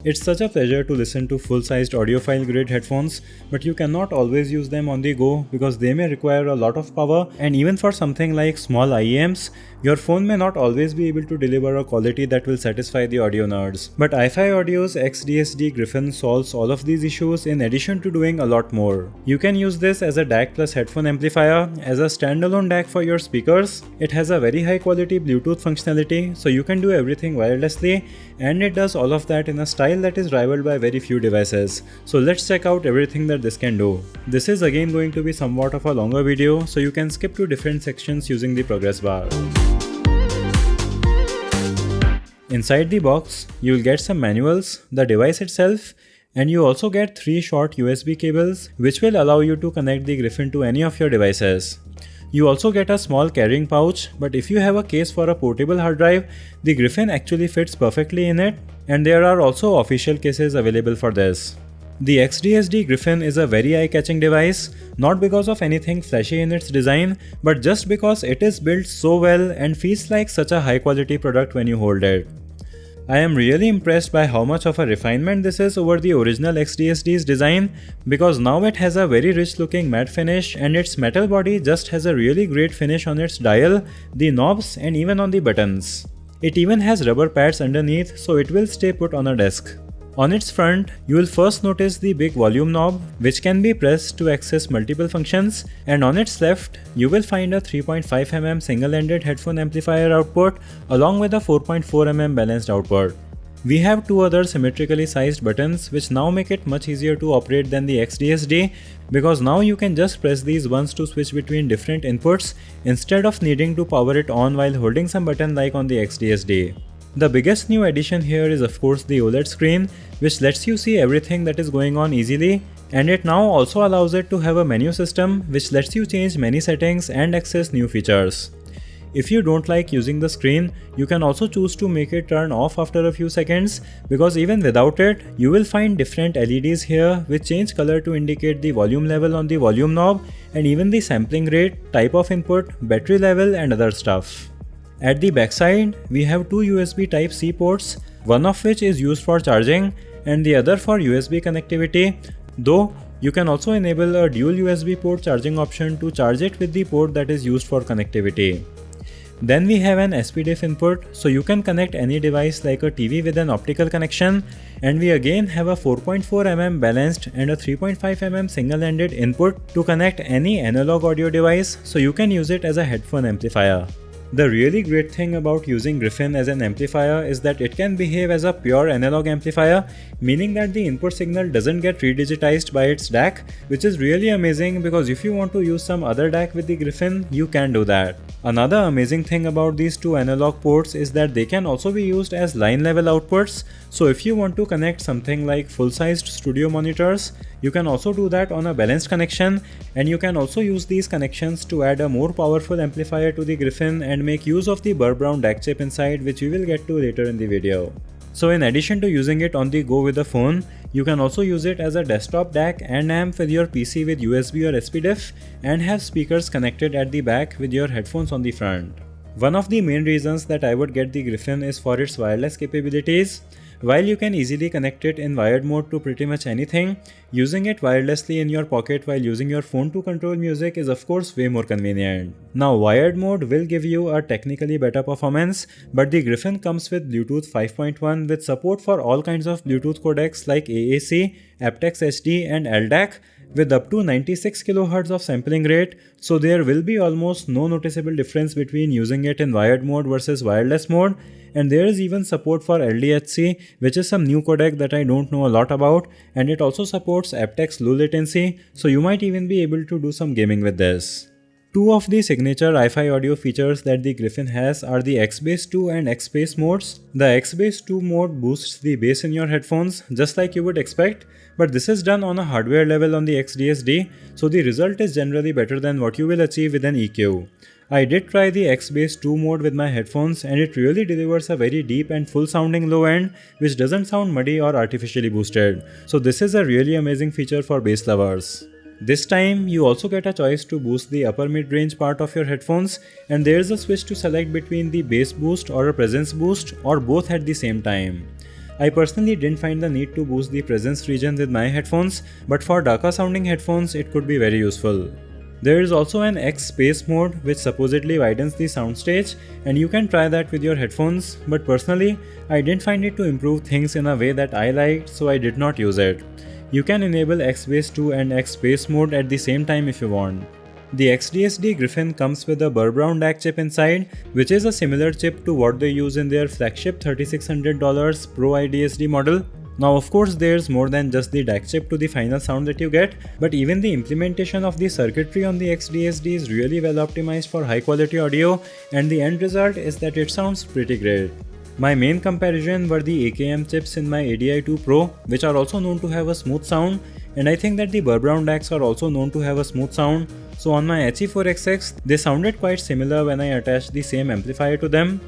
It's such a pleasure to listen to full-sized audiophile-grade headphones, but you cannot always use them on the go because they may require a lot of power, and even for something like small IEMs, your phone may not always be able to deliver a quality that will satisfy the audio nerds. But iFi Audio's xDSD Gryphon solves all of these issues in addition to doing a lot more. You can use this as a DAC plus headphone amplifier, as a standalone DAC for your speakers. It has a very high quality Bluetooth functionality, so you can do everything wirelessly, and it does all of that in a style that is rivaled by very few devices. So let's check out everything that this can do. This is again going to be somewhat of a longer video, so you can skip to different sections using the progress bar. Inside the box, you will get some manuals, the device itself, and you also get 3 short USB cables which will allow you to connect the Gryphon to any of your devices. You also get a small carrying pouch, but if you have a case for a portable hard drive, the Gryphon actually fits perfectly in it, and there are also official cases available for this. The xDSD Gryphon is a very eye-catching device, not because of anything flashy in its design, but just because it is built so well and feels like such a high-quality product when you hold it. I am really impressed by how much of a refinement this is over the original xDSD's design, because now it has a very rich looking matte finish, and its metal body just has a really great finish on its dial, the knobs, and even on the buttons. It even has rubber pads underneath, so it will stay put on a desk. On its front, you will first notice the big volume knob, which can be pressed to access multiple functions, and on its left, you will find a 3.5mm single-ended headphone amplifier output along with a 4.4mm balanced output. We have 2 other symmetrically sized buttons which now make it much easier to operate than the xDSD, because now you can just press these ones to switch between different inputs instead of needing to power it on while holding some button like on the xDSD. The biggest new addition here is of course the OLED screen, which lets you see everything that is going on easily, and it now also allows it to have a menu system which lets you change many settings and access new features. If you don't like using the screen, you can also choose to make it turn off after a few seconds, because even without it, you will find different LEDs here which change color to indicate the volume level on the volume knob, and even the sampling rate, type of input, battery level, and other stuff. At the backside, we have 2 USB Type-C ports, one of which is used for charging and the other for USB connectivity, though you can also enable a dual USB port charging option to charge it with the port that is used for connectivity. Then we have an SPDIF input, so you can connect any device like a TV with an optical connection, and we again have a 4.4mm balanced and a 3.5mm single-ended input to connect any analog audio device, so you can use it as a headphone amplifier. The really great thing about using Gryphon as an amplifier is that it can behave as a pure analog amplifier, meaning that the input signal doesn't get redigitized by its DAC, which is really amazing because if you want to use some other DAC with the Gryphon, you can do that. Another amazing thing about these 2 analog ports is that they can also be used as line level outputs, so if you want to connect something like full-sized studio monitors, you can also do that on a balanced connection, and you can also use these connections to add a more powerful amplifier to the Gryphon and make use of the Burrbrown DAC chip inside, which we will get to later in the video. So in addition to using it on the go with a phone, you can also use it as a desktop DAC and amp with your PC with USB or SPDIF, and have speakers connected at the back with your headphones on the front. One of the main reasons that I would get the Gryphon is for its wireless capabilities. While you can easily connect it in wired mode to pretty much anything, using it wirelessly in your pocket while using your phone to control music is of course way more convenient. Now wired mode will give you a technically better performance, but the Gryphon comes with Bluetooth 5.1 with support for all kinds of Bluetooth codecs like AAC, aptX HD, and LDAC, with up to 96 kHz of sampling rate, so there will be almost no noticeable difference between using it in wired mode versus wireless mode, and there is even support for LDHC, which is some new codec that I don't know a lot about, and it also supports aptX low latency, so you might even be able to do some gaming with this. 2 of the signature iFi audio features that the Gryphon has are the xBass 2 and xSpace modes. The xBass 2 mode boosts the bass in your headphones, just like you would expect, but this is done on a hardware level on the xDSD, so the result is generally better than what you will achieve with an EQ. I did try the xBass 2 mode with my headphones, and it really delivers a very deep and full sounding low end, which doesn't sound muddy or artificially boosted. So this is a really amazing feature for bass lovers. This time, you also get a choice to boost the upper mid-range part of your headphones, and there is a switch to select between the bass boost or a presence boost, or both at the same time. I personally didn't find the need to boost the presence region with my headphones, but for darker sounding headphones it could be very useful. There is also an xSpace mode which supposedly widens the soundstage, and you can try that with your headphones, but personally I didn't find it to improve things in a way that I liked, so I did not use it. You can enable xBass 2 and xSpace mode at the same time if you want. The xDSD Gryphon comes with a Burrbrown DAC chip inside, which is a similar chip to what they use in their flagship $3,600 Pro iDSD model. Now of course there's more than just the DAC chip to the final sound that you get, but even the implementation of the circuitry on the xDSD is really well optimized for high quality audio, and the end result is that it sounds pretty great. My main comparison were the AKM chips in my ADI2 Pro, which are also known to have a smooth sound, and I think that the Burrbrown DACs are also known to have a smooth sound, so on my HE4XX they sounded quite similar when I attached the same amplifier to them.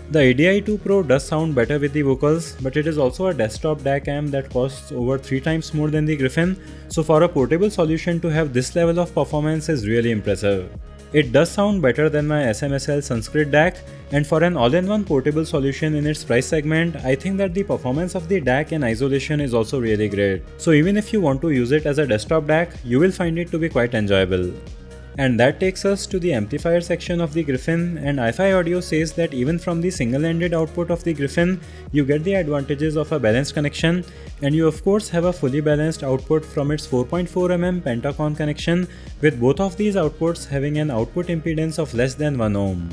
The ADI2 Pro does sound better with the vocals, but it is also a desktop DAC amp that costs over 3 times more than the Gryphon, so for a portable solution to have this level of performance is really impressive. It does sound better than my SMSL Sanskrit DAC, and for an all-in-one portable solution in its price segment, I think that the performance of the DAC in isolation is also really great. So even if you want to use it as a desktop DAC, you will find it to be quite enjoyable. And that takes us to the amplifier section of the Gryphon, and iFi Audio says that even from the single-ended output of the Gryphon, you get the advantages of a balanced connection, and you of course have a fully balanced output from its 4.4mm Pentacon connection, with both of these outputs having an output impedance of less than 1 ohm.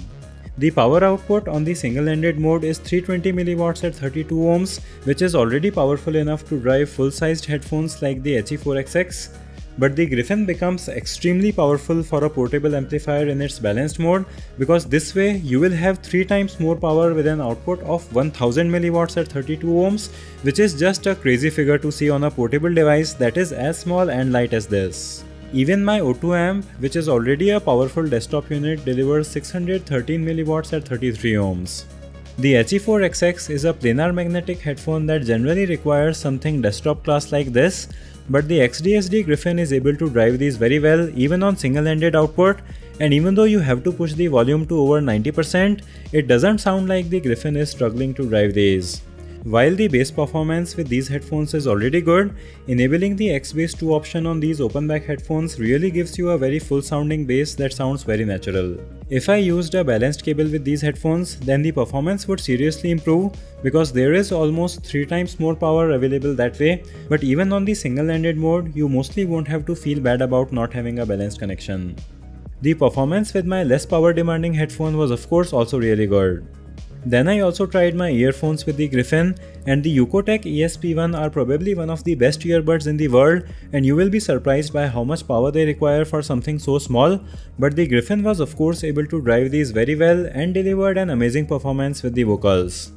The power output on the single-ended mode is 320mW at 32 ohms, which is already powerful enough to drive full-sized headphones like the HE4XX. But the Gryphon becomes extremely powerful for a portable amplifier in its balanced mode, because this way you will have 3 times more power with an output of 1000mW at 32 ohms, which is just a crazy figure to see on a portable device that is as small and light as this. Even my O2 amp, which is already a powerful desktop unit, delivers 613mW at 33 ohms. The HE4XX is a planar magnetic headphone that generally requires something desktop class like this, but the xDSD Gryphon is able to drive these very well even on single-ended output, and even though you have to push the volume to over 90%, it doesn't sound like the Gryphon is struggling to drive these. While the bass performance with these headphones is already good, enabling the xBass 2 option on these open back headphones really gives you a very full sounding bass that sounds very natural. If I used a balanced cable with these headphones, then the performance would seriously improve, because there is almost 3 times more power available that way, but even on the single-ended mode, you mostly won't have to feel bad about not having a balanced connection. The performance with my less power demanding headphone was of course also really good. Then I also tried my earphones with the Gryphon, and the Yucotech ESP1 are probably one of the best earbuds in the world, and you will be surprised by how much power they require for something so small, but the Gryphon was of course able to drive these very well and delivered an amazing performance with the vocals.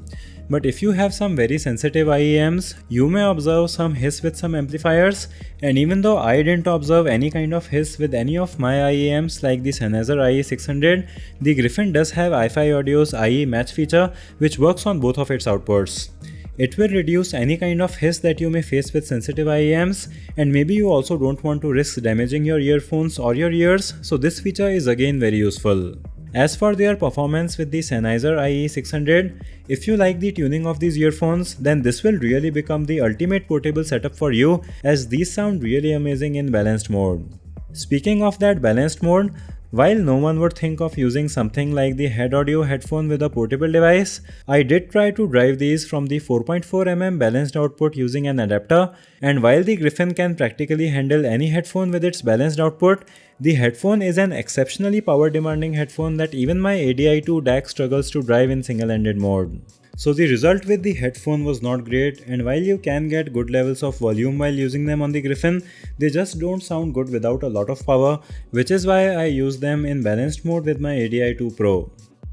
But if you have some very sensitive IEMs, you may observe some hiss with some amplifiers, and even though I didn't observe any kind of hiss with any of my IEMs like the Sennheiser IE600, the Gryphon does have iFi Audio's iEMatch feature, which works on both of its outputs. It will reduce any kind of hiss that you may face with sensitive IEMs, and maybe you also don't want to risk damaging your earphones or your ears, so this feature is again very useful. As for their performance with the Sennheiser IE600, if you like the tuning of these earphones, then this will really become the ultimate portable setup for you, as these sound really amazing in balanced mode. Speaking of that balanced mode, while no one would think of using something like the head audio headphone with a portable device, I did try to drive these from the 4.4mm balanced output using an adapter, and while the Gryphon can practically handle any headphone with its balanced output, the headphone is an exceptionally power demanding headphone that even my ADI2 DAC struggles to drive in single-ended mode. So the result with the headphone was not great, and while you can get good levels of volume while using them on the Gryphon, they just don't sound good without a lot of power, which is why I use them in balanced mode with my ADI2 Pro.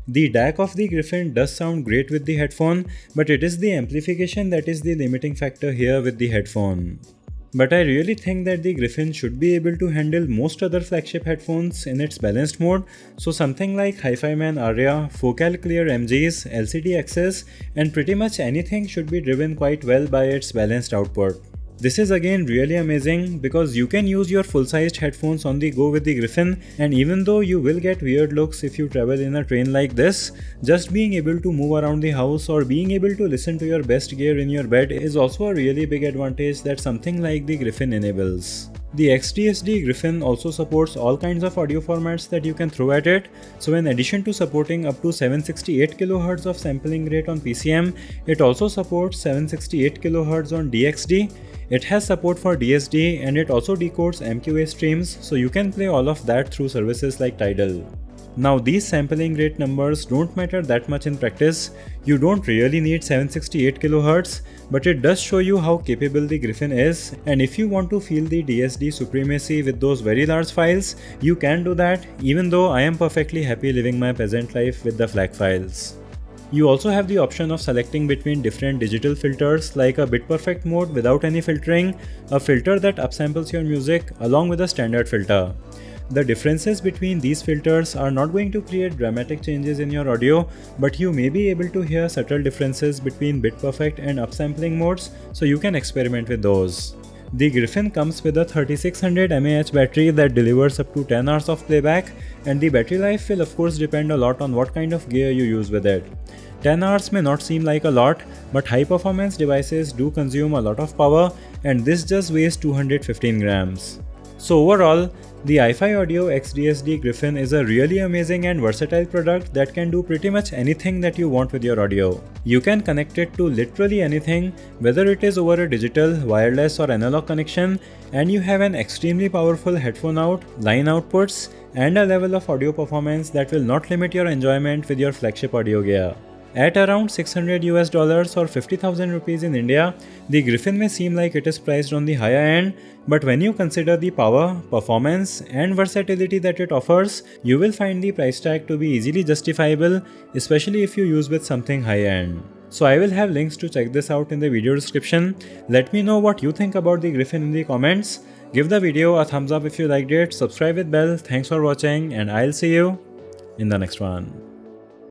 The DAC of the Gryphon does sound great with the headphone, but it is the amplification that is the limiting factor here with the headphone. But I really think that the Gryphon should be able to handle most other flagship headphones in its balanced mode, so something like Hi-Fi Man Aria, Focal Clear MGs, LCD Access, and pretty much anything should be driven quite well by its balanced output. This is again really amazing because you can use your full-sized headphones on the go with the Gryphon, and even though you will get weird looks if you travel in a train like this, just being able to move around the house or being able to listen to your best gear in your bed is also a really big advantage that something like the Gryphon enables. The xDSD Gryphon also supports all kinds of audio formats that you can throw at it, so in addition to supporting up to 768 kHz of sampling rate on PCM, it also supports 768 kHz on DXD. It has support for DSD and it also decodes MQA streams, so you can play all of that through services like Tidal. Now these sampling rate numbers don't matter that much in practice. You don't really need 768 kHz, but it does show you how capable the Gryphon is, and if you want to feel the DSD supremacy with those very large files, you can do that, even though I am perfectly happy living my peasant life with the FLAC files. You also have the option of selecting between different digital filters like a bit-perfect mode without any filtering, a filter that upsamples your music along with a standard filter. The differences between these filters are not going to create dramatic changes in your audio, but you may be able to hear subtle differences between bit-perfect and upsampling modes, so you can experiment with those. The Gryphon comes with a 3600 mAh battery that delivers up to 10 hours of playback, and the battery life will of course depend a lot on what kind of gear you use with it. 10 hours may not seem like a lot, but high performance devices do consume a lot of power, and this just weighs 215 grams. So overall, the iFi Audio xDSD Gryphon is a really amazing and versatile product that can do pretty much anything that you want with your audio. You can connect it to literally anything, whether it is over a digital, wireless or analog connection, and you have an extremely powerful headphone out, line outputs, and a level of audio performance that will not limit your enjoyment with your flagship audio gear. At around $600 or 50,000 rupees in India, the Gryphon may seem like it is priced on the higher end, but when you consider the power, performance and versatility that it offers, you will find the price tag to be easily justifiable, especially if you use with something high end. So I will have links to check this out in the video description. Let me know what you think about the Gryphon in the comments. Give the video a thumbs up if you liked it, subscribe with bell, thanks for watching, and I'll see you in the next one.